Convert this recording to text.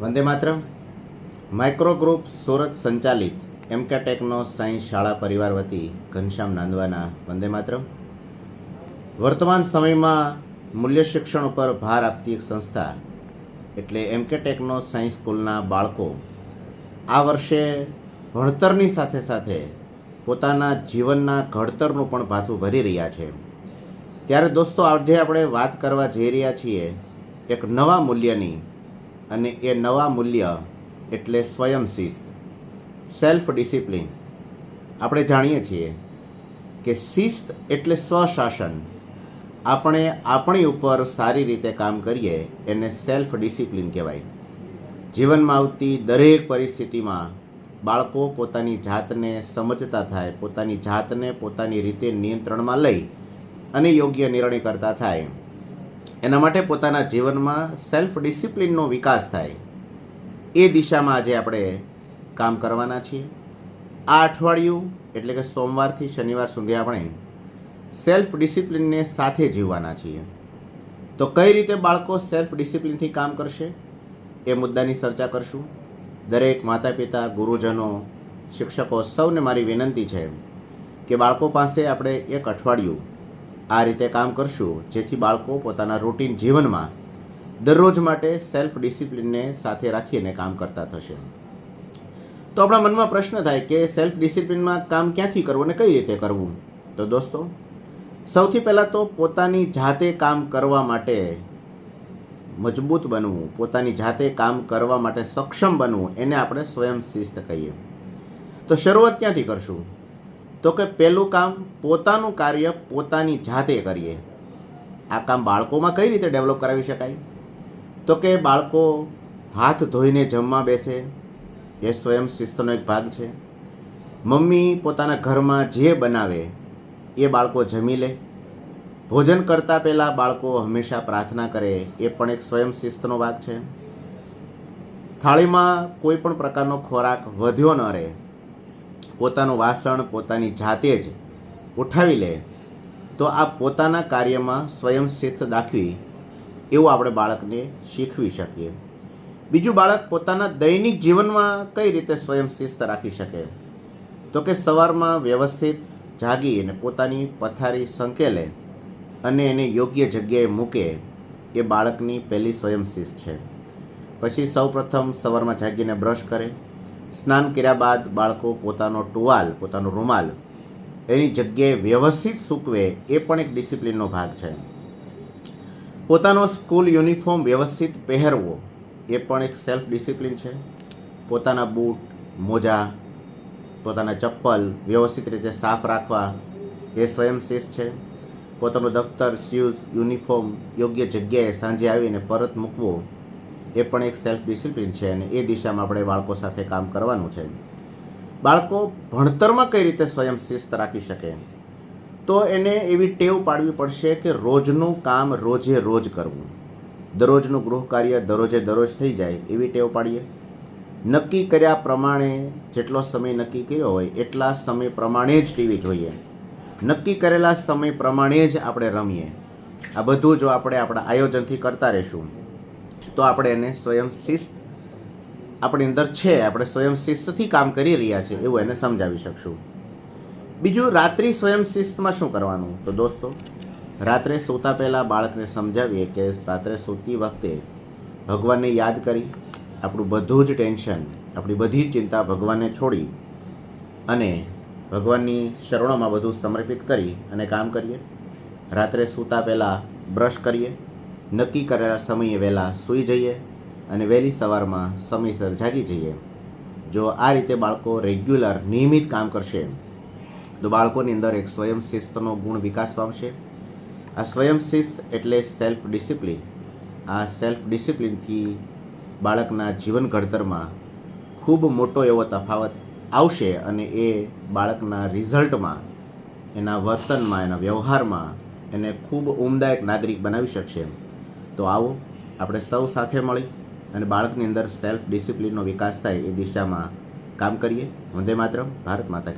Vande Mataram. Micro group Surat સંચાલિત એમકે techno science શાળા પરિવાર વતી ઘનશ્યામ નાંદવાના વંદે માતરમ. વર્તમાન સમયમાં મૂલ્ય શિક્ષણ ઉપર ભાર આપતી એક સંસ્થા એટલે એમકે ટેકનો સાયન્સ સ્કૂલના બાળકો આ વર્ષે ભણતરની સાથે સાથે પોતાના જીવનના ઘડતરનું પણ ભાથું ભરી રહ્યા છે. ત્યારે દોસ્તો, આજે આપણે વાત કરવા જઈ રહ્યા છીએ એક નવા મૂલ્યની, અને એ નવા મૂલ્ય એટલે સ્વયં શિસ્ત, સેલ્ફ ડિસિપ્લિન. આપણે જાણીએ છીએ કે શિસ્ત એટલે સ્વશાસન. આપણે આપણી ઉપર સારી રીતે કામ કરીએ એને સેલ્ફ ડિસિપ્લિન કહેવાય. જીવનમાં આવતી દરેક પરિસ્થિતિમાં બાળકો પોતાની જાતને સમજતા થાય, પોતાની જાતને પોતાની રીતે નિયંત્રણમાં લઈ અને યોગ્ય નિર્ણય કરતા થાય, એના માટે પોતાના જીવનમાં સેલ્ફ ડિસિપ્લિનનો વિકાસ થાય, એ દિશામાં આજે આપણે કામ કરવાના છીએ. આ અઠવાડિયું એટલે કે સોમવારથી શનિવાર સુધી આપણે સેલ્ફ ડિસિપ્લિનને સાથે જીવવાના છીએ. તો કઈ રીતે બાળકો સેલ્ફ ડિસિપ્લિનથી કામ કરશે એ મુદ્દાની ચર્ચા કરશું. દરેક માતા પિતા, ગુરુજનો, શિક્ષકો સૌને મારી વિનંતી છે કે બાળકો પાસે આપણે એક અઠવાડિયું આ રીતે કામ કરશું, જેથી બાળકો પોતાના રૂટીન જીવનમાં દરરોજ માટે સેલ્ફ ડિસિપ્લિનને સાથે રાખીને કામ કરતા થશે. તો આપણા મનમાં પ્રશ્ન થાય કે સેલ્ફ ડિસિપ્લિનમાં કામ ક્યાંથી કરવું અને કઈ રીતે કરવું. તો દોસ્તો, સૌથી પહેલાં તો પોતાની જાતે કામ કરવા માટે મજબૂત બનવું, પોતાની જાતે કામ કરવા માટે સક્ષમ બનવું, એને આપણે સ્વયં શિસ્ત કહીએ. તો શરૂઆત ક્યાંથી કરશું? તો કે પહેલું કામ, પોતાનું કાર્ય પોતાની જાતે કરીએ. આ કામ બાળકોમાં કઈ રીતે ડેવલપ કરાવી શકાય? તો કે બાળકો હાથ ધોઈને જમવા બેસે, એ સ્વયં શિસ્તનો એક ભાગ છે. મમ્મી પોતાના ઘરમાં જે બનાવે એ બાળકો જમી લે. ભોજન કરતાં પહેલાં બાળકો હંમેશા પ્રાર્થના કરે, એ પણ એક સ્વયં શિસ્તનો ભાગ છે. થાળીમાં કોઈ પણ પ્રકારનો ખોરાક વધ્યો ન રહે, પોતાનું વાસણ પોતાની જાતે જ ઉઠાવી લે, તો આ પોતાના કાર્યમાં સ્વયં શિસ્ત દાખવી એવું આપણે બાળકને શીખવી શકીએ. બીજું, બાળક પોતાના દૈનિક જીવનમાં કઈ રીતે સ્વયં શિસ્ત રાખી શકે? તો કે સવારમાં વ્યવસ્થિત જાગી અને પોતાની પથારી સંકેલે અને એને યોગ્ય જગ્યાએ મૂકે, એ બાળકની પહેલી સ્વયં શિસ્ત છે. પછી સૌપ્રથમ સવારમાં જાગીને બ્રશ કરે, સ્નાન કર્યા બાદ બાળકો પોતાનો ટુવાલ, પોતાનો રૂમાલ એની જગ્યાએ વ્યવસ્થિત સૂકવે, એ પણ એક ડિસિપ્લિનનો ભાગ છે. પોતાનો સ્કૂલ યુનિફોર્મ વ્યવસ્થિત પહેરવો, એ પણ એક સેલ્ફ ડિસિપ્લિન છે. પોતાના બૂટ, મોજા, પોતાના ચપ્પલ વ્યવસ્થિત રીતે સાફ રાખવા, એ સ્વયં શિસ્ત છે. પોતાનું દફતર, શૂઝ, યુનિફોર્મ યોગ્ય જગ્યાએ સાંજે આવીને પરત મૂકવો, એ પણ એક સેલ્ફ ડિસિપ્લિન છે, અને એ દિશામાં આપણે બાળકો સાથે કામ કરવાનું છે. બાળકો ભણતરમાં કઈ રીતે સ્વયં શિસ્ત રાખી શકે? તો એને એવી ટેવ પાડવી પડશે કે રોજનું કામ રોજે રોજ કરવું, દરરોજનું ગૃહ કાર્ય દરરોજે દરરોજ થઈ જાય એવી ટેવ પાડીએ. નક્કી કર્યા પ્રમાણે જેટલો સમય નક્કી કર્યો હોય એટલા સમય પ્રમાણે જ ટીવી જોઈએ, નક્કી કરેલા સમય પ્રમાણે જ આપણે રમીએ. આ બધું જો આપણે આપણા આયોજનથી કરતા રહીશું તો આપણે એને સ્વયં શિસ્ત આપણી અંદર છે, આપણે સ્વયં શિસ્તથી કામ કરી રહ્યા છીએ એવું એને સમજાવી શકશું. બીજું, રાત્રિ સ્વયં શિસ્તમાં શું કરવાનું? તો દોસ્તો, રાત્રે સૂતા પહેલાં બાળકને સમજાવીએ કે રાત્રે સૂતી વખતે ભગવાનને યાદ કરી આપણું બધું જ ટેન્શન, આપણી બધી જ ચિંતા ભગવાનને છોડી અને ભગવાનની શરણોમાં બધું સમર્પિત કરી અને કામ કરીએ. રાત્રે સૂતા પહેલાં બ્રશ કરીએ, નક્કી કરેલા સમયે વહેલા સૂઈ જઈએ અને વહેલી સવારમાં સમયસર જાગી જઈએ. જો આ રીતે બાળકો રેગ્યુલર નિયમિત કામ કરશે તો બાળકોની અંદર એક સ્વયં શિસ્તનો ગુણ વિકાસ પામશે. આ સ્વયં શિસ્ત એટલે સેલ્ફ ડિસિપ્લિન. આ સેલ્ફ ડિસિપ્લિનથી બાળકના જીવન ઘડતરમાં ખૂબ મોટો એવો તફાવત આવશે, અને એ બાળકના રિઝલ્ટમાં, એના વર્તનમાં, એના વ્યવહારમાં એને ખૂબ ઉમદા એક નાગરિક બનાવી શકશે. તો આવો આપણે સૌ સાથે મળી અને બાળકની અંદર સેલ્ફ ડિસિપ્લિનનો વિકાસ થાય એ દિશામાં કામ કરીએ. વંદે માતરમ. ભારત માતા.